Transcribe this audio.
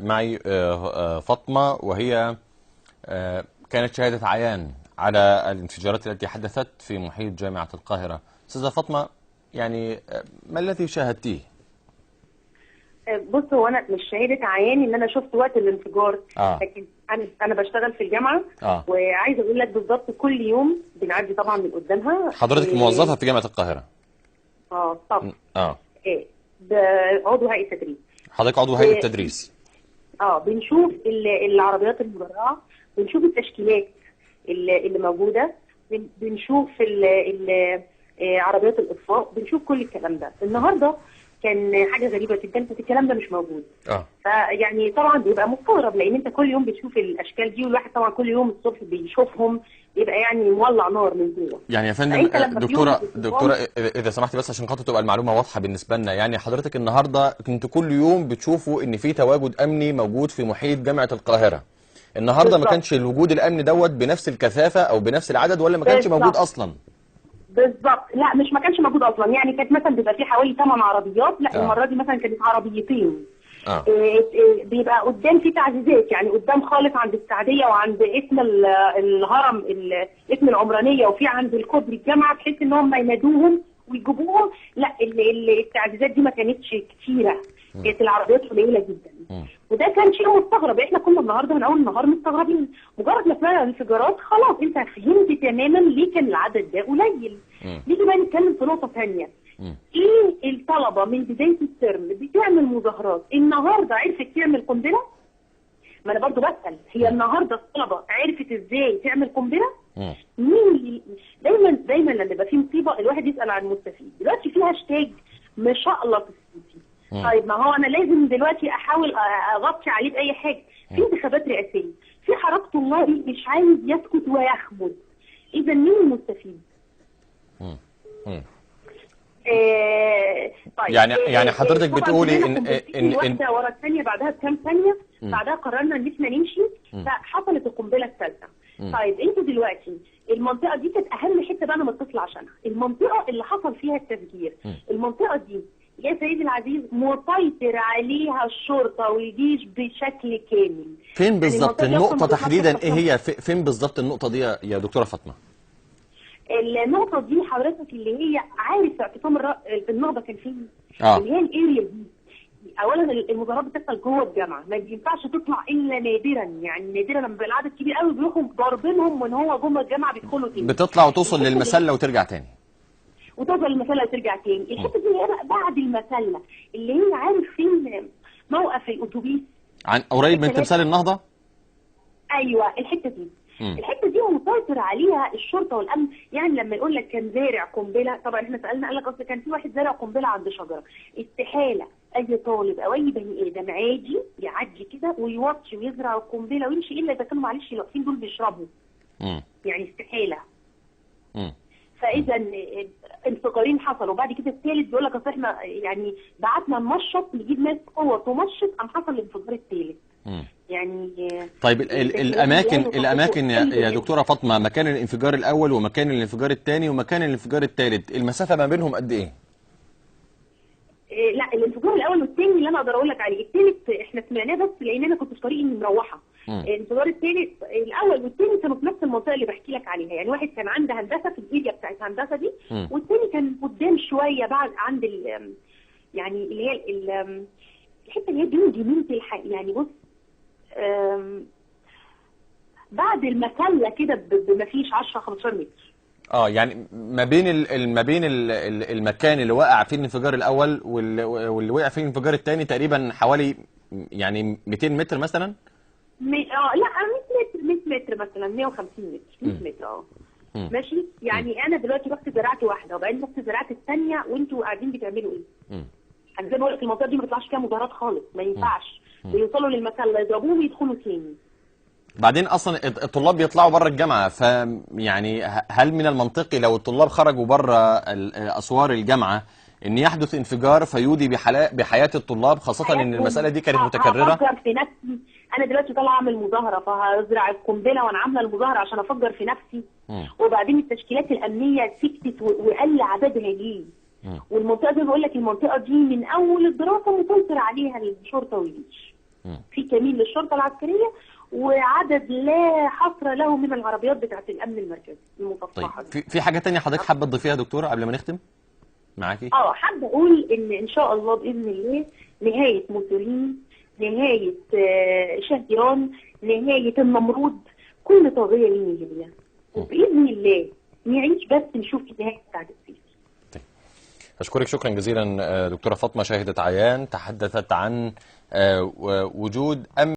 معي فاطمة، وهي كانت شاهدة عيان على الانفجارات التي حدثت في محيط جامعة القاهرة. أستاذة فاطمة، يعني ما الذي شاهدتيه؟ بص، هو انا مش شاهدة عيان ان انا شفت وقت الانفجار، لكن انا بشتغل في الجامعة. وعايزه اقول لك بالظبط كل يوم بنعدي طبعا من قدامها. حضرتك موظفة في جامعة القاهرة؟ طب عضو هيئة التدريس. حضرتك عضو هيئة التدريس. بنشوف العربيات المدرعة، بنشوف التشكيلات اللي موجودة، بنشوف عربيات الاطفاء، بنشوف كل الكلام ده. النهارده كان حاجه غريبه جدا، الكلام ده مش موجود. فيعني طبعا بيبقى مستغرب، لان انت كل يوم بتشوف الاشكال دي، والواحد طبعا كل يوم الصبح بيشوفهم، يبقى يعني مولع نار من جوه. يعني يا فندم دكتوره اذا سمحتي بس عشان خاطر تبقى المعلومه واضحه بالنسبه لنا، يعني حضرتك النهارده كنت كل يوم بتشوفوا ان في تواجد امني موجود في محيط جامعه القاهره. النهارده بالضبط. ما كانش الوجود الامني دوت بنفس الكثافه او بنفس العدد، ولا ما كانش موجود اصلا؟ بالظبط، لا مش ما كانش موجود اصلا. يعني كانت مثلا بيبقى في حوالي 8 عربيات، لا المره دي مثلا كانت عربيتين. بيبقى قدام في تعزيزات، يعني قدام خالص عند السعديه وعند اسم الهرم، اسم العمرانيه، وفي عند الكوبري الجامعه، بحيث ان هم ينادوهم ويجيبوهم. لا التعزيزات دي ما كانتش كتيره، كانت العربيات قليله جدا. وده كان شيء مستغرب. احنا كنا النهارده من اول النهار مستغربين. مجرد ما سمعنا الانفجارات خلاص انت فهمت تماما ليه كان العدد ده قليل. نيجي بقى نتكلم في نقطه ثانيه. ايه الطلبه من بدايه الترم بتعمل مظاهرات، النهارده عرفت تعمل قنبله؟ ما انا برضو بسال، هي النهارده الطلبه عرفت ازاي تعمل قنبله؟ مين دايما لما يبقى في مصيبه الواحد يسال عن المستفيد. دلوقتي في هاشتاج مشقلط السيسي. طيب ما هو انا لازم دلوقتي احاول اغطي عليه باي حاجه. في انتخابات رئاسيه، في حركه طلابي مش عايز يسكت ويخمد. اذا مين المستفيد؟ طيب يعني حضرتك بتقولي ان واحده ورا الثانيه بعدها بكام ثانيه، بعدها قررنا ان احنا نمشي، فحصلت القنبله الثالثه. طيب انتوا دلوقتي المنطقه دي كانت اهم حته بقى انا متصله عشانها، المنطقه اللي حصل فيها التفجير. المنطقه دي يا سيدي العزيز مسيطر عليها الشرطه والجيش بشكل كامل. فين بالظبط يعني النقطه تحديدا؟ ايه هي فين بالظبط النقطه دي يا دكتوره فاطمه؟ النقطه دي حضرتك اللي هي عارف اعتصام النهضه كان فين؟ اللي هي الاريا دي. اولا المظاهرات بتحصل جوه الجامعه، ما ينفعش تطلع الا نادرا، يعني نادرا لما بيبقى العدد كبير قوي بيروحوا ضاربينهم من هو جوه الجامعه بيدخلوا تاني. بتطلع وتوصل للمسله وترجع تاني. وتوصل للمسله وترجع تاني. الحته دي هي بعد المسله، اللي هي عارف فين موقف الاتوبيس؟ قريب من تمثال النهضه؟ ايوه الحته دي. الحته دي مسيطر عليها الشرطه والامن. يعني لما يقول لك كان زارع قنبله، طبعا احنا سالنا قال لك اصل كان في واحد زارع قنبله عند شجره. استحاله اي طالب او اي بني ادم عادي يعدي كده ويوطي ويزرع القنبله ويمشي، الا اذا كانوا معلش الواقفين دول بيشربوا. يعني استحاله. فاذا انفجارين حصلوا، وبعد كده الثالث بيقول لك اصل احنا يعني بعتنا نمشط نجيب ناس قوه تمشط، قام حصل الانفجار الثالث. يعني طيب الاماكن يا دكتوره فاطمه، مكان الانفجار الاول ومكان الانفجار الثاني ومكان الانفجار الثالث، المسافه ما بينهم قد ايه؟ لا الانفجار الاول والثاني اللي انا اقدر اقول لك عليه، الثالث احنا سمعناه بس لان انا كنت في طريقي اني مروحه. الانفجار الثالث الاول والثاني كانوا في نفس المنطقه اللي بحكي لك عليها، يعني واحد كان عند هندسه في الاريا بتاعت هندسه دي، والثاني كان قدام شويه بعد عند يعني اللي هي الحته اللي هي بين جنينه يعني بص بعد المسله كده بما فيش 10 15 متر. يعني ما بين المكان اللي وقع فيه الانفجار الاول واللي وقع فيه الانفجار الثاني تقريبا حوالي يعني 200 متر مثلا؟ لا 100 متر مثلا، 150 متر 100 متر. ماشي. يعني انا دلوقتي رحت زرعت واحده وبعدين رحت زرعت الثانيه، وانتوا قاعدين بتعملوا ايه؟ انا زي ما بقول لك المنطقه دي ما بيطلعش فيها مظاهرات خالص، ما ينفعش. بيوصلوا للمسله يضربوهم ويدخلوا تاني. بعدين اصلا الطلاب بيطلعوا بره الجامعه، يعني هل من المنطقي لو الطلاب خرجوا بره اسوار الجامعه ان يحدث انفجار فيودي بحياه الطلاب، خاصه ان المساله دي كانت متكرره؟ افكر في نفسي انا دلوقتي طالعه اعمل مظاهره، فهزرع القنبله وانا عامله المظاهره عشان افجر في نفسي. وبعدين التشكيلات الامنيه سكتت وقل عددها ليه. والمنطقه دي بقول لك المنطقه دي من اول الدراسه مسيطر عليها الشرطه والجيش. في كمين للشرطه العسكريه، وعدد لا حصر له من العربيات بتاعت الامن المركزي المصفحه. طيب في حاجه ثانيه حضرتك حابه تضيفيها يا دكتوره قبل ما نختم معاكي؟ حابه اقول ان شاء الله باذن الله نهايه موسوليني، نهايه شهريان، نهايه النمرود، كل طاغيه ليه نهايه، وباذن الله نعيش بس نشوف نهايه سعد السيسي. أشكرك شكرا جزيلا دكتورة فاطمة شاهدة عيان تحدثت عن وجود أمن